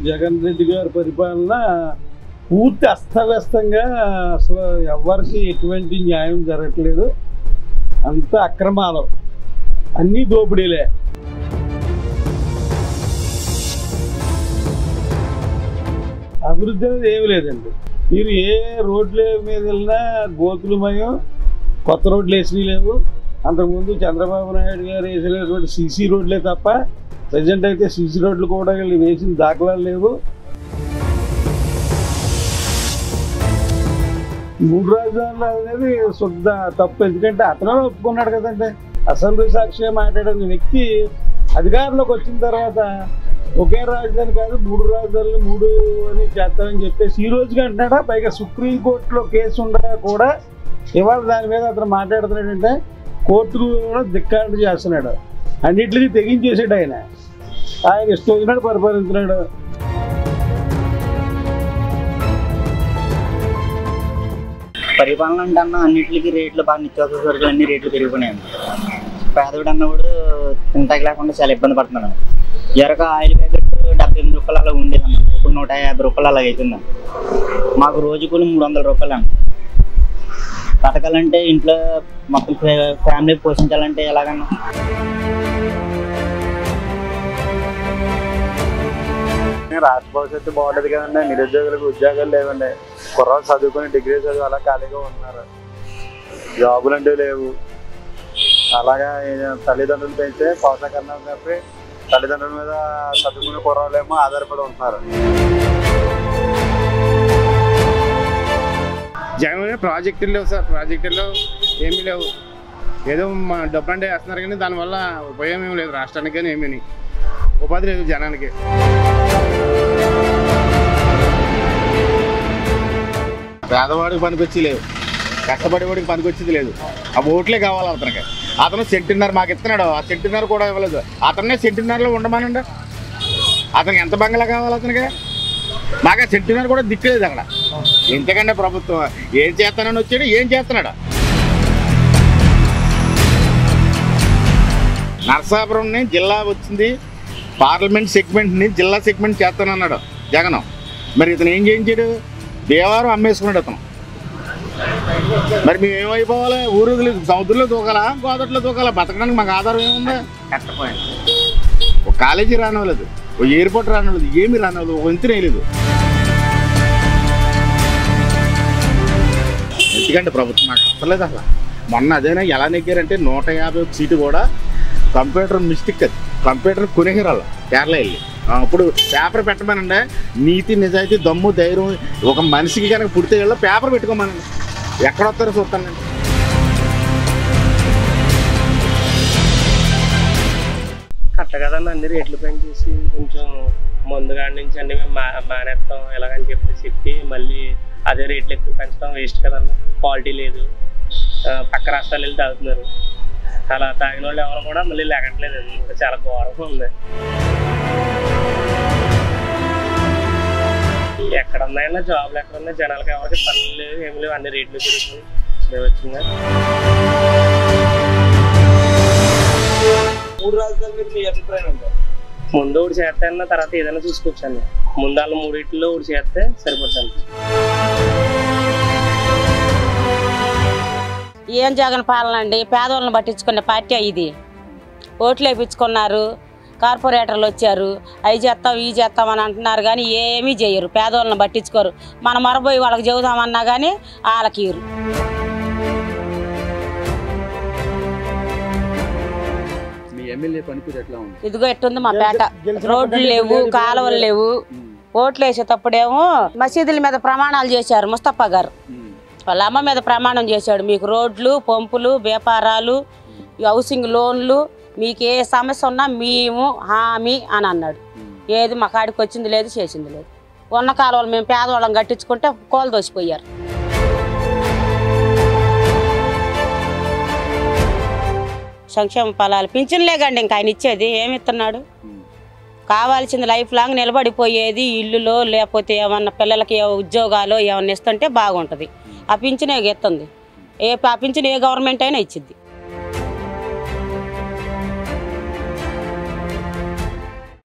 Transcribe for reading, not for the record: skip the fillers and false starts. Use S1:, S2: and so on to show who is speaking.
S1: జగన్ రెడ్డి గారి పరిపాలన పూర్తి అస్తవ్యస్తంగా అసలు ఎవరికి ఎటువంటి న్యాయం జరగట్లేదు. అంత అక్రమాలు, అన్నీ దోపిడీలే. అభివృద్ధి అనేది ఏమి లేదండి. మీరు ఏ రోడ్ల మీద వెళ్ళినా గోతులమయం, కొత్త రోడ్లు వేసినవి లేవు. అంతకుముందు చంద్రబాబు నాయుడు గారు వేసినటువంటి సీసీ రోడ్లే తప్ప ప్రజెంట్ అయితే సీసీ రోడ్లు కూడా వేసిన దాఖలాలు లేవు. 3 రాజధానులు అనేది శుద్ధ తప్పు. ఎందుకంటే అతనే ఒప్పుకున్నాడు కదండి. అసెంబ్లీ సాక్షిగా మాట్లాడిన వ్యక్తి అధికారంలోకి వచ్చిన తర్వాత ఒకే రాజధాని కాదు 3 రాజధానులు 3 అని చేస్తామని చెప్పేసి ఈ రోజుకి అంటున్నాడా. పైగా సుప్రీంకోర్టులో కేసు ఉండగా కూడా ఇవాళ దాని మీద అతను మాట్లాడుతున్నాడంటే కోర్టుకు కూడా ధిక్కారణ చేస్తున్నాడు. అన్నింటికి తెగించేసాడు ఆయన. ఆయన ఇష్టం వచ్చినట్టు పరిపాలించినాడు.
S2: పరిపాలన అంటే అన్న అన్నింటికి రేట్లు బాగా నిత్యావసర సరుకులు అన్ని రేట్లు పెరిగిపోయినాయి. పేదవాడు అన్నవాడు తింటాకి లేకుండా చాలా ఇబ్బంది పడుతున్నాడు. ఎరక ఆయిల్ ప్యాకెట్ 78 రూపాయలు అలా ఉండేదన్న, ఇప్పుడు 150 రూపాయలు అలా అవుతుందండి. మాకు రోజు కూడా 300 రూపాయలు అండి. బతకాలంటే ఇంట్లో మొత్తం ఫ్యామిలీ పోషించాలంటే ఎలాగన్నా?
S3: రాష్ట్ర భవిష్యత్తు బాగుంటుంది కదండి. నిరుద్యోగులకు ఉద్యోగాలు లేవండి. కుర్రాళ్ళు చదువుకొని డిగ్రీ చదువు అలా ఖాళీగా ఉన్నారు. జాబులు అంటూ లేవు. అలాగా తల్లిదండ్రులు పెంచే పోషకరణ చెప్పి తల్లిదండ్రుల మీద చదువుకునే కుర్రాళ్ళేమో ఆధారపడి ఉంటున్నారు.
S4: జగన్ ప్రాజెక్టులు లేవు సార్. ప్రాజెక్టుల్లో ఏమీ లేవు. ఏదో మా డబ్బు అంటే వేస్తున్నారు కానీ దానివల్ల ఉపయోగం ఏమి లేదు రాష్ట్రానికి. కానీ ఏమీ ఉపాధి లేదు జనానికి. పేదవాడికి పనికొచ్చి లేదు, కష్టపడేవాడికి పనికొచ్చేది లేదు. ఆ ఓట్లే కావాలి అతనికి. అతను సెంటున్నర మాకు ఇస్తున్నాడు, ఆ సెంటున్నర కూడా ఇవ్వలేదు. అతన్నే సెంటున్నరలో ఉండమనండి. అతనికి ఎంత బంగ్లా కావాలి అతనికి? మాకు ఆ సెంటున్నర కూడా దిక్కులేదు అక్కడ. ఎంతకంటే ప్రభుత్వం ఏం చేస్తానని వచ్చాడు, ఏం చేస్తున్నాడు? నరసాపురంని జిల్లా వచ్చింది, పార్లమెంట్ సెగ్మెంట్ని జిల్లా సెగ్మెంట్ చేస్తానన్నాడు జగన్. మరి ఇతను ఏం చేయించాడు? దేవారం అమ్మేసుకున్నాడు అతను. మరి మేము ఏమైపోవాలి? ఊరు సముద్రంలో దూకాలా, గోదావరిలో దూకాలా? బతకడానికి మాకు ఆధారం ఏముంది? ఒక కాలేజీ రానివ్వలేదు, ఒక ఎయిర్పోర్ట్ రానివ్వలేదు, ఏమీ రానివ్వలేదు, ఒక వంతెన వేయలేదు. ఎందుకంటే ప్రభుత్వం నాకు అసలేదు అసలు. మొన్న అదేనా ఎలా నెగ్గారంటే 150 సీటు కూడా కంప్యూటర్ మిస్టేక్. అది కంప్యూటర్ కొనేరాళ్ళు కేరళ వెళ్ళి. అప్పుడు పేపర్ పెట్టమనండి. నీతి నిజాయితీ దమ్ము ధైర్యం ఒక మనిషికి కనుక పుడితే వెళ్ళి పేపర్ పెట్టుకోమనండి. ఎక్కడ వస్తారో చూస్తానండి.
S5: కట్ట కదండి అన్ని రేట్లు పెంచేసి కొంచెం ముందుగా నుంచి అన్ని మేము మానేస్తాం ఎలాగని చెప్పి మళ్ళీ అదే రేట్లు ఎక్కువ పెంచడం వేస్ట్ కదన్నా. క్వాలిటీ లేదు. పక్క రాష్ట్రాలు వెళ్ళి తాగుతున్నారు. అలా తాగిన వాళ్ళు ఎవరు కూడా మళ్ళీ లేకట్లేదు. చాలా ఘోరంగా ఉంది. ఎక్కడ ఉన్నాయన్నా జాబ్లు ఎక్కడ ఉన్నాయి? జనాలకి ఎవరికి పనులు లేవు, ఏమి లేవు. అన్ని రేట్లు పెరుగుతుంది. వచ్చిందా
S6: 3 రాజధానులు మీ అభిప్రాయం ఉంటారు?
S5: ముందు ఒకటి చేస్తానన్న తర్వాత ఏదైనా చూసుకోవచ్చాను. ముందు వాళ్ళు 3 ఒకటి చేస్తే సరిపోతాను.
S7: ఏం జగన్ పాలన అండి? పేదవాళ్ళని పట్టించుకునే పార్టీ ఇది. ఓట్లు వేయించుకున్నారు, కార్పొరేటర్లు వచ్చారు, అవి చేస్తాం ఇవి చేస్తామని అంటున్నారు కానీ ఏమీ చేయరు. పేదవాళ్ళని పట్టించుకోరు. మన మరబోయి వాళ్ళకి చెబుదామన్నా కానీ వాళ్ళకి ఇరు. ఇదిగో ఎట్టుంది మా పేట. రోడ్లు లేవు, కాలువలు లేవు. ఓట్లు వేసేటప్పుడేమో మసీదుల మీద ప్రమాణాలు చేశారు ముస్తఫా గారు. వాళ్ళ అమ్మ మీద ప్రమాణం చేశాడు, మీకు రోడ్లు, పంపులు, వ్యాపారాలు, హౌసింగ్ లోన్లు, మీకు ఏ సమస్య ఉన్నా మేము హామీ అని అన్నాడు. ఏది మా కాడికి వచ్చింది లేదు, చేసింది లేదు. ఉన్న కాలువలు మేము పేదవాళ్ళం కట్టించుకుంటే కోలు దోసిపోయారు. సంక్షేమ ఫలాలు పింఛన్లే కండి ఇంకా ఆయన ఇచ్చేది ఏమి ఇస్తున్నాడు? కావాల్సింది లైఫ్ లాంగ్ నిలబడిపోయేది ఇల్లులో, లేకపోతే ఏమన్నా పిల్లలకి ఉద్యోగాలు ఏమన్నా ఇస్తుంటే బాగుంటుంది. ఆ పింఛనే ఇస్తుంది. ఆ పింఛన్ ఏ గవర్నమెంట్ అయినా ఇచ్చిద్ది.